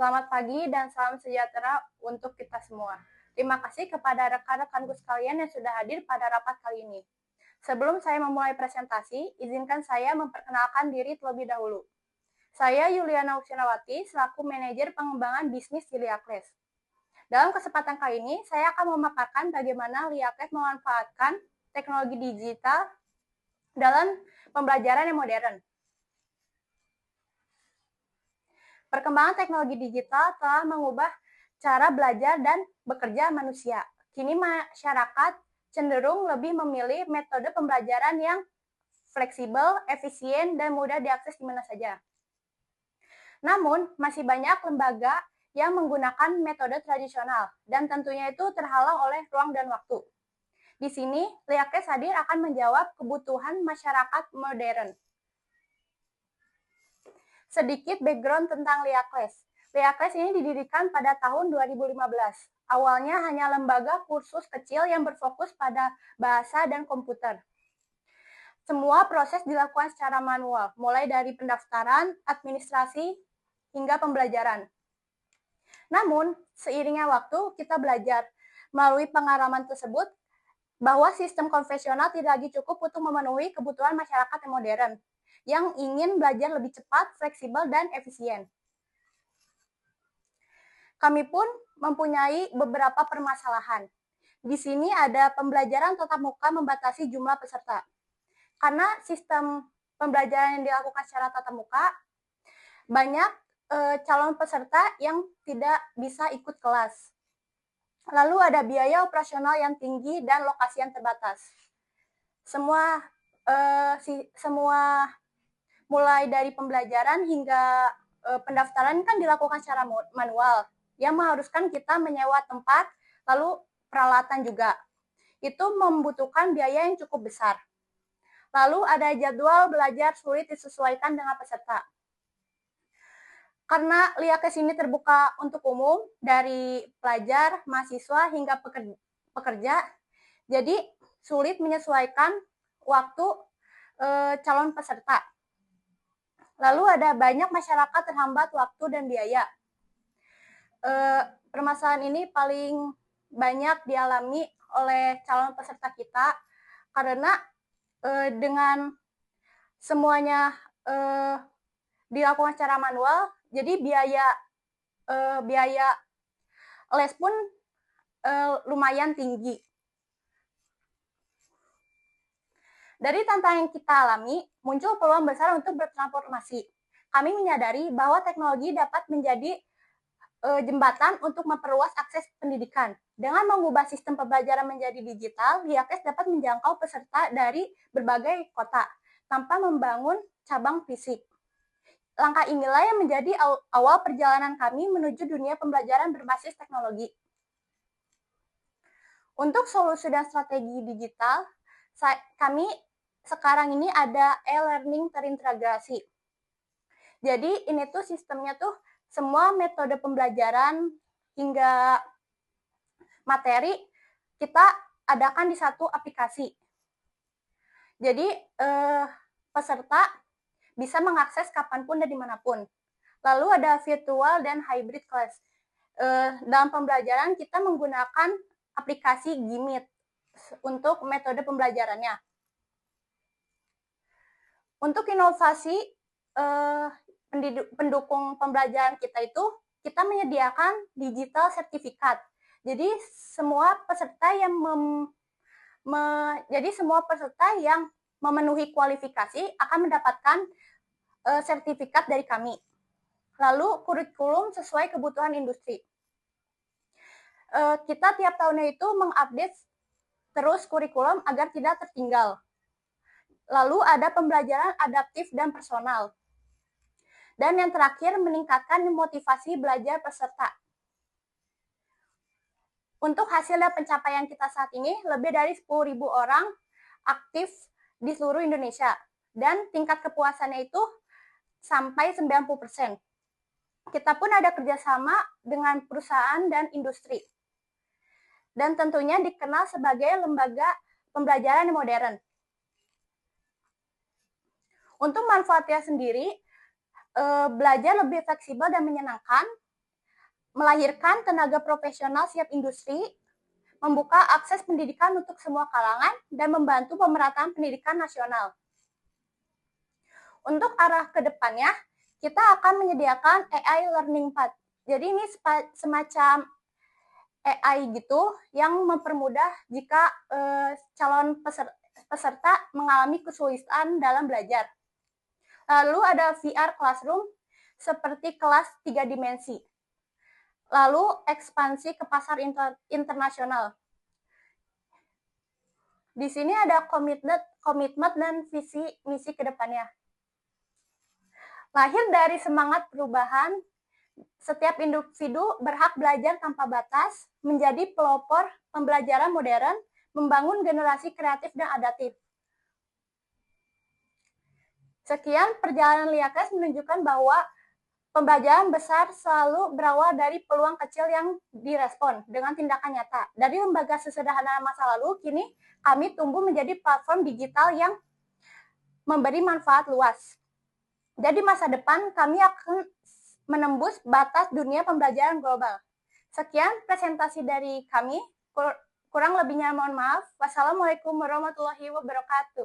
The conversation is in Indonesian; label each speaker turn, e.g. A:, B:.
A: Selamat pagi dan salam sejahtera untuk kita semua. Terima kasih kepada rekan-rekanku sekalian yang sudah hadir pada rapat kali ini. Sebelum saya memulai presentasi, izinkan saya memperkenalkan diri terlebih dahulu. Saya Yuliana Usyanawati, selaku manajer pengembangan bisnis di Liakles. Dalam kesempatan kali ini, saya akan memaparkan bagaimana Liakles memanfaatkan teknologi digital dalam pembelajaran yang modern. Perkembangan teknologi digital telah mengubah cara belajar dan bekerja manusia. Kini masyarakat cenderung lebih memilih metode pembelajaran yang fleksibel, efisien, dan mudah diakses di mana saja. Namun, masih banyak lembaga yang menggunakan metode tradisional, dan tentunya itu terhalang oleh ruang dan waktu. Di sini, Liakles hadir akan menjawab kebutuhan masyarakat modern. Sedikit background tentang Liakles. Liakles ini didirikan pada tahun 2015. Awalnya hanya lembaga kursus kecil yang berfokus pada bahasa dan komputer. Semua proses dilakukan secara manual, mulai dari pendaftaran, administrasi, hingga pembelajaran. Namun, seiringnya waktu, kita belajar melalui pengalaman tersebut bahwa sistem konvensional tidak lagi cukup untuk memenuhi kebutuhan masyarakat yang modern, yang ingin belajar lebih cepat, fleksibel, dan efisien. Kami pun mempunyai beberapa permasalahan. Di sini ada pembelajaran tatap muka membatasi jumlah peserta. Karena sistem pembelajaran yang dilakukan secara tatap muka, banyak calon peserta yang tidak bisa ikut kelas. Lalu ada biaya operasional yang tinggi dan lokasi yang terbatas. Semua mulai dari pembelajaran hingga pendaftaran kan dilakukan secara manual, yang mengharuskan kita menyewa tempat, lalu peralatan juga. Itu membutuhkan biaya yang cukup besar. Lalu ada jadwal belajar sulit disesuaikan dengan peserta. Karena Liakles ini terbuka untuk umum, dari pelajar, mahasiswa, hingga pekerja, jadi sulit menyesuaikan waktu calon peserta. Lalu ada banyak masyarakat terhambat waktu dan biaya. Permasalahan ini paling banyak dialami oleh calon peserta kita karena dengan semuanya dilakukan secara manual, jadi biaya les pun lumayan tinggi. Dari tantangan yang kita alami, muncul peluang besar untuk bertransformasi. Kami menyadari bahwa teknologi dapat menjadi jembatan untuk memperluas akses pendidikan. Dengan mengubah sistem pembelajaran menjadi digital, Liakles dapat menjangkau peserta dari berbagai kota tanpa membangun cabang fisik. Langkah inilah yang menjadi awal perjalanan kami menuju dunia pembelajaran berbasis teknologi. Untuk solusi dan strategi digital, kami sekarang ini ada e-learning terintegrasi. Jadi ini tuh sistemnya tuh semua metode pembelajaran hingga materi kita adakan di satu aplikasi. Jadi peserta bisa mengakses kapanpun dan dimanapun. Lalu ada virtual dan hybrid class. Dalam pembelajaran kita menggunakan aplikasi Gmeet untuk metode pembelajarannya. Untuk inovasi pendukung pembelajaran kita itu, kita menyediakan digital sertifikat. Jadi semua peserta yang memenuhi kualifikasi akan mendapatkan sertifikat dari kami. Lalu kurikulum sesuai kebutuhan industri. Kita tiap tahunnya itu mengupdate terus kurikulum agar tidak tertinggal. Lalu ada pembelajaran adaptif dan personal. Dan yang terakhir, meningkatkan motivasi belajar peserta. Untuk hasil dan pencapaian kita saat ini, lebih dari 10.000 orang aktif di seluruh Indonesia. Dan tingkat kepuasannya itu sampai 90%. Kita pun ada kerjasama dengan perusahaan dan industri. Dan tentunya dikenal sebagai lembaga pembelajaran yang modern. Untuk manfaatnya sendiri, belajar lebih fleksibel dan menyenangkan, melahirkan tenaga profesional siap industri, membuka akses pendidikan untuk semua kalangan, dan membantu pemerataan pendidikan nasional. Untuk arah ke depannya, kita akan menyediakan AI Learning Path. Jadi ini semacam AI gitu yang mempermudah jika calon peserta mengalami kesulitan dalam belajar. Lalu ada VR Classroom seperti kelas 3 dimensi. Lalu ekspansi ke pasar internasional. Di sini ada komitmen dan visi misi ke depannya. Lahir dari semangat perubahan, setiap individu berhak belajar tanpa batas, menjadi pelopor pembelajaran modern, membangun generasi kreatif dan adaptif. Sekian perjalanan Liakes menunjukkan bahwa pembelajaran besar selalu berawal dari peluang kecil yang direspon dengan tindakan nyata. Dari lembaga sesederhana masa lalu, kini kami tumbuh menjadi platform digital yang memberi manfaat luas. Jadi masa depan kami akan menembus batas dunia pembelajaran global. Sekian presentasi dari kami. Kurang lebihnya mohon maaf. Wassalamualaikum warahmatullahi wabarakatuh.